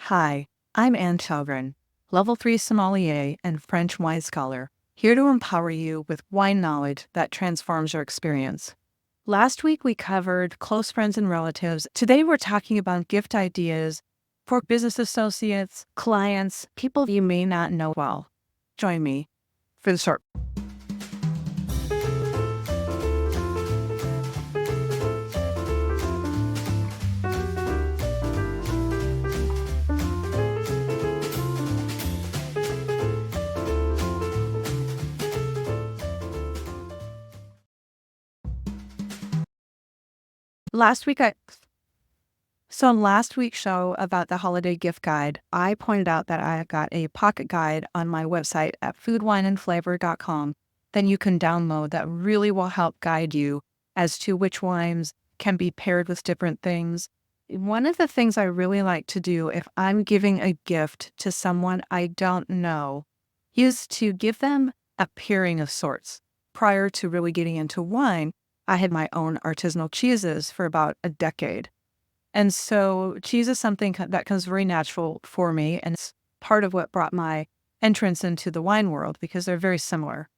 Hi, I'm Kjellgren, Level 3 sommelier and French wine scholar, here to empower you with wine knowledge that transforms your experience. Last week we covered close friends and relatives. Today we're talking about gift ideas for business associates, clients, people you may not know well. Join me for the short. Last week's show about the holiday gift guide, I pointed out that I got a pocket guide on my website at foodwineandflavor.com that you can download that really will help guide you as to which wines can be paired with different things. One of the things I really like to do if I'm giving a gift to someone I don't know is to give them a pairing of sorts. Prior to really getting into wine, I had my own artisanal cheeses for about a decade. And so cheese is something that comes very natural for me. And it's part of what brought my entrance into the wine world because they're very similar.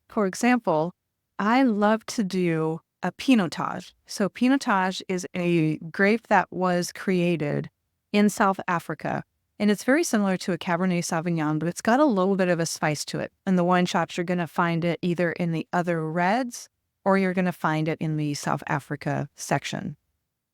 For example, I love to do a pinotage. So pinotage is a grape that was created in South Africa. And it's very similar to a Cabernet Sauvignon, but it's got a little bit of a spice to it. And the wine shops, you're going to find it either in the other reds or you're going to find it in the South Africa section.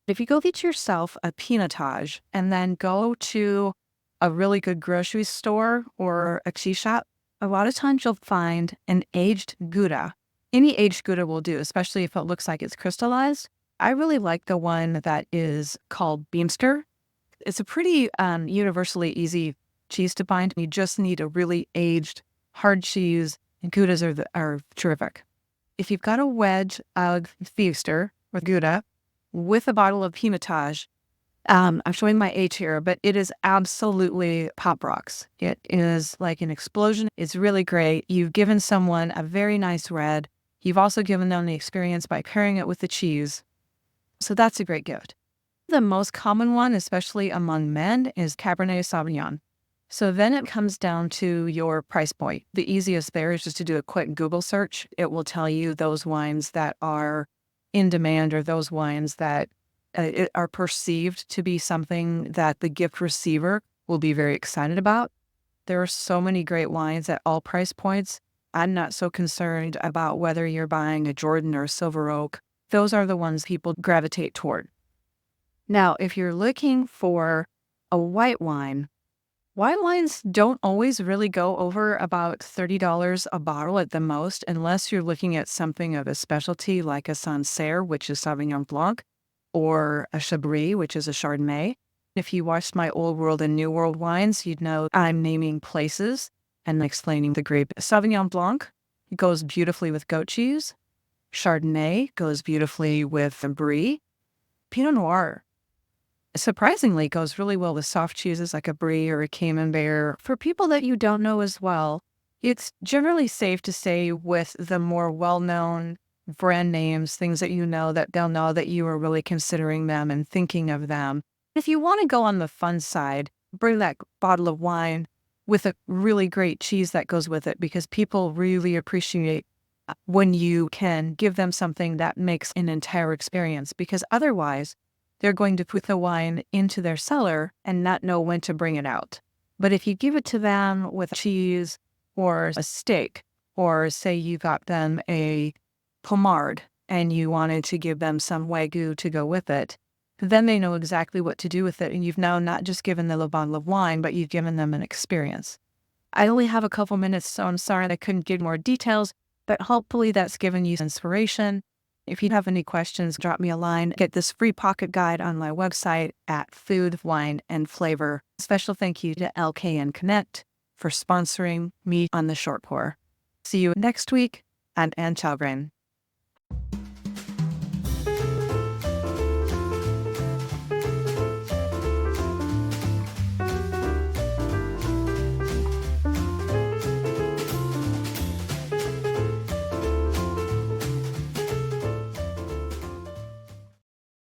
If you go get yourself a pinotage and then go to a really good grocery store or a cheese shop, a lot of times you'll find an aged Gouda. Any aged Gouda will do, especially if it looks like it's crystallized. I really like the one that is called Beamster. It's a pretty universally easy cheese to find. You just need a really aged, hard cheese, and Goudas are terrific. If you've got a wedge of Beamster or Gouda with a bottle of pinotage, I'm showing my age here, but it is absolutely pop rocks. It is like an explosion. It's really great. You've given someone a very nice red. You've also given them the experience by pairing it with the cheese. So that's a great gift. The most common one, especially among men, is Cabernet Sauvignon. So then it comes down to your price point. The easiest there is just to do a quick Google search. It will tell you those wines that are in demand or those wines that are perceived to be something that the gift receiver will be very excited about. There are so many great wines at all price points. I'm not so concerned about whether you're buying a Jordan or a Silver Oak. Those are the ones people gravitate toward. Now, if you're looking for a white wine, white wines don't always really go over about $30 a bottle at the most, unless you're looking at something of a specialty like a Sancerre, which is Sauvignon Blanc, or a Chablis, which is a Chardonnay. If you watched my Old World and New World wines, you'd know I'm naming places and explaining the grape. Sauvignon Blanc goes beautifully with goat cheese. Chardonnay goes beautifully with Brie. Pinot Noir surprisingly goes really well with soft cheeses like a Brie or a Camembert. For people that you don't know as well, it's generally safe to say with the more well-known brand names, things that you know that they'll know that you are really considering them and thinking of them. If you want to go on the fun side, bring that bottle of wine with a really great cheese that goes with it, because people really appreciate when you can give them something that makes an entire experience, because otherwise they're going to put the wine into their cellar and not know when to bring it out. But if you give it to them with cheese or a steak, or say you got them a Pommard and you wanted to give them some Wagyu to go with it, then they know exactly what to do with it. And you've now not just given them a bottle of wine, but you've given them an experience. I only have a couple minutes, so I'm sorry I couldn't give more details, but hopefully that's given you inspiration. If you have any questions, drop me a line. Get this free pocket guide on my website at Food, Wine, and Flavor. Special thank you to LKN Connect for sponsoring me on the Short Pour. See you next week. I'm Kjellgren.